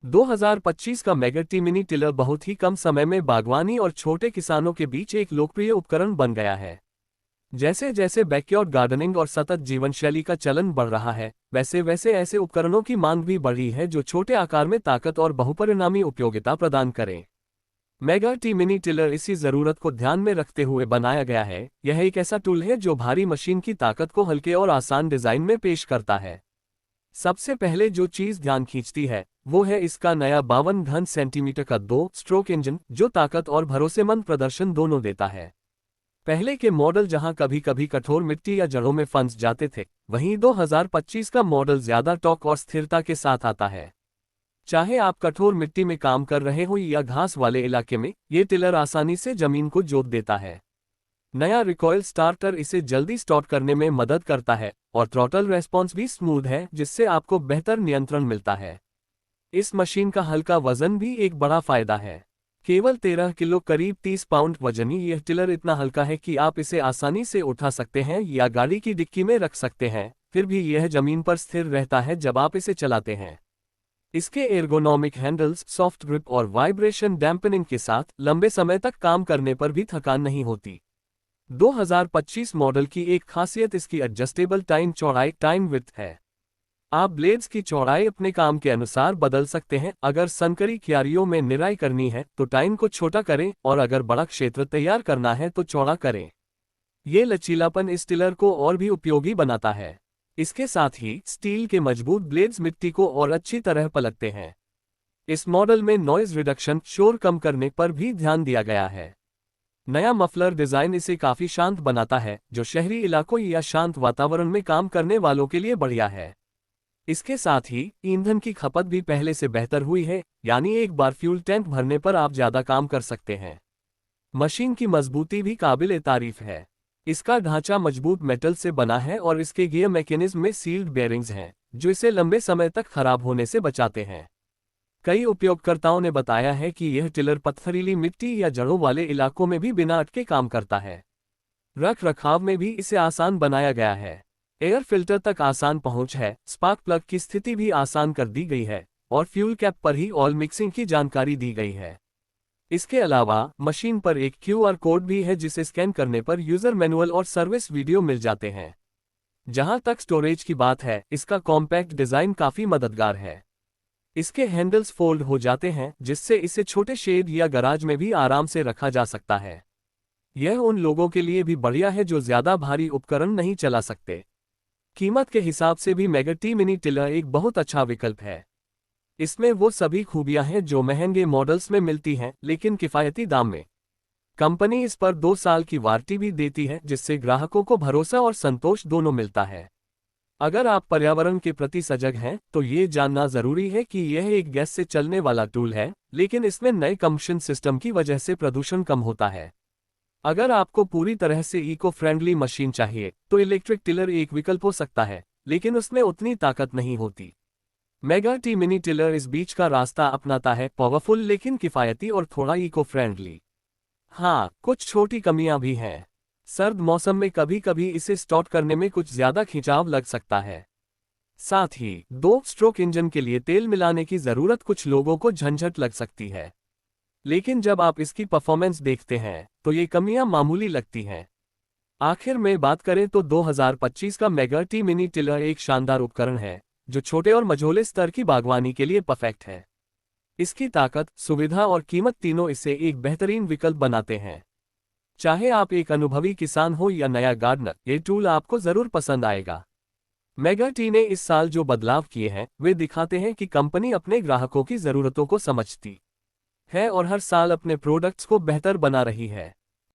2025 का mega T mini tiller बहुत ही कम समय में बागवानी और छोटे किसानों के बीच एक लोकप्रिय उपकरण बन गया है। जैसे जैसे बैकयार्ड गार्डनिंग और सतत जीवनशैली का चलन बढ़ रहा है, वैसे वैसे ऐसे उपकरणों की मांग भी बढ़ी है जो छोटे आकार में ताकत और बहुपरिणामी उपयोगिता प्रदान करें। मेगा टी मिनी टिलर इसी जरूरत को ध्यान में रखते हुए बनाया गया है। यह एक ऐसा टूल है जो भारी मशीन की ताकत को हल्के और आसान डिजाइन में पेश करता है। सबसे पहले जो चीज ध्यान खींचती है वो है इसका नया 52 घन सेंटीमीटर का 2 स्ट्रोक इंजन, जो ताकत और भरोसेमंद प्रदर्शन दोनों देता है। पहले के मॉडल जहां कभी कभी कठोर मिट्टी या जड़ों में फंस जाते थे, वहीं 2025 का मॉडल ज्यादा टॉर्क और स्थिरता के साथ आता है। चाहे आप कठोर मिट्टी में काम कर रहे हो या घास वाले इलाके में, ये टिलर आसानी से जमीन को जोत देता है। नया रिकॉइल स्टार्टर इसे जल्दी स्टार्ट करने में मदद करता है और थ्रॉटल रेस्पॉन्स भी स्मूथ है, जिससे आपको बेहतर नियंत्रण मिलता है। इस मशीन का हल्का वजन भी एक बड़ा फायदा है। केवल 13 किलो करीब 30 पाउंड वजनी यह टिलर इतना हल्का है कि आप इसे आसानी से उठा सकते हैं या गाड़ी की डिक्की में रख सकते हैं, फिर भी यह जमीन पर स्थिर रहता है जब आप इसे चलाते हैं। इसके एर्गोनॉमिक हैंडल्स, सॉफ्ट ग्रिप और वाइब्रेशन डैम्पनिंग के साथ लंबे समय तक काम करने पर भी थकान नहीं होती। 2025 मॉडल की एक खासियत इसकी एडजस्टेबल टाइम विड्थ है। आप ब्लेड्स की चौड़ाई अपने काम के अनुसार बदल सकते हैं। अगर संकरी क्यारियों में निराई करनी है तो टाइम को छोटा करें, और अगर बड़ा क्षेत्र तैयार करना है तो चौड़ा करें। ये लचीलापन इस टिलर को और भी उपयोगी बनाता है। इसके साथ ही स्टील के मजबूत ब्लेड्स मिट्टी को और अच्छी तरह पलटते हैं। इस मॉडल में नॉइज रिडक्शन, शोर कम करने पर भी ध्यान दिया गया है। नया मफलर डिजाइन इसे काफी शांत बनाता है, जो शहरी इलाकों या शांत वातावरण में काम करने वालों के लिए बढ़िया है। इसके साथ ही ईंधन की खपत भी पहले से बेहतर हुई है, यानी एक बार फ्यूल टैंक भरने पर आप ज्यादा काम कर सकते हैं। मशीन की मजबूती भी काबिल तारीफ है। इसका ढांचा मजबूत मेटल से बना है और इसके गियर मैकेनिज्म में सील्ड बेयरिंग्स हैं, जो इसे लंबे समय तक खराब होने से बचाते हैं। कई उपयोगकर्ताओं ने बताया है कि यह टिलर पत्थरीली मिट्टी या जड़ों वाले इलाकों में भी बिना अटके काम करता है। रख रखाव में भी इसे आसान बनाया गया है। एयर फिल्टर तक आसान पहुंच है, स्पार्क प्लग की स्थिति भी आसान कर दी गई है, और फ्यूल कैप पर ही ऑयल मिक्सिंग की जानकारी दी गई है। इसके अलावा मशीन पर एक QR कोड भी है, जिसे स्कैन करने पर यूजर मैनुअल और सर्विस वीडियो मिल जाते हैं। जहां तक स्टोरेज की बात है, इसका कॉम्पैक्ट डिजाइन काफी मददगार है। इसके हैंडल्स फोल्ड हो जाते हैं, जिससे इसे छोटे शेड या गराज में भी आराम से रखा जा सकता है। यह उन लोगों के लिए भी बढ़िया है जो ज्यादा भारी उपकरण नहीं चला सकते। कीमत के हिसाब से भी मेगा टी मिनी टिलर एक बहुत अच्छा विकल्प है। इसमें वो सभी खूबियां हैं जो महंगे मॉडल्स में मिलती हैं, लेकिन किफायती दाम में। कंपनी इस पर 2 साल की वारंटी भी देती है, जिससे ग्राहकों को भरोसा और संतोष दोनों मिलता है। अगर आप पर्यावरण के प्रति सजग हैं तो ये जानना जरूरी है कि यह एक गैस से चलने वाला टूल है, लेकिन इसमें नए कंबशन सिस्टम की वजह से प्रदूषण कम होता है। अगर आपको पूरी तरह से इको फ्रेंडली मशीन चाहिए तो इलेक्ट्रिक टिलर एक विकल्प हो सकता है, लेकिन उसमें उतनी ताकत नहीं होती। मेगा टी मिनी टिलर इस बीच का रास्ता अपनाता है, पावरफुल लेकिन किफायती और थोड़ा इको फ्रेंडली। हाँ, कुछ छोटी कमियां भी हैं। सर्द मौसम में कभी कभी इसे स्टार्ट करने में कुछ ज्यादा खिंचाव लग सकता है। साथ ही 2 स्ट्रोक इंजन के लिए तेल मिलाने की जरूरत कुछ लोगों को झंझट लग सकती है, लेकिन जब आप इसकी परफॉर्मेंस देखते हैं तो ये कमियां मामूली लगती हैं। आखिर में बात करें तो 2025 का मेगा टी मिनी टिलर एक शानदार उपकरण है, जो छोटे और मझोले स्तर की बागवानी के लिए परफेक्ट है। इसकी ताकत, सुविधा और कीमत तीनों इसे एक बेहतरीन विकल्प बनाते हैं। चाहे आप एक अनुभवी किसान हो या नया गार्डनर, ये टूल आपको जरूर पसंद आएगा। मेगा टी ने इस साल जो बदलाव किए हैं वे दिखाते हैं कि कंपनी अपने ग्राहकों की जरूरतों को समझती है और हर साल अपने प्रोडक्ट्स को बेहतर बना रही है।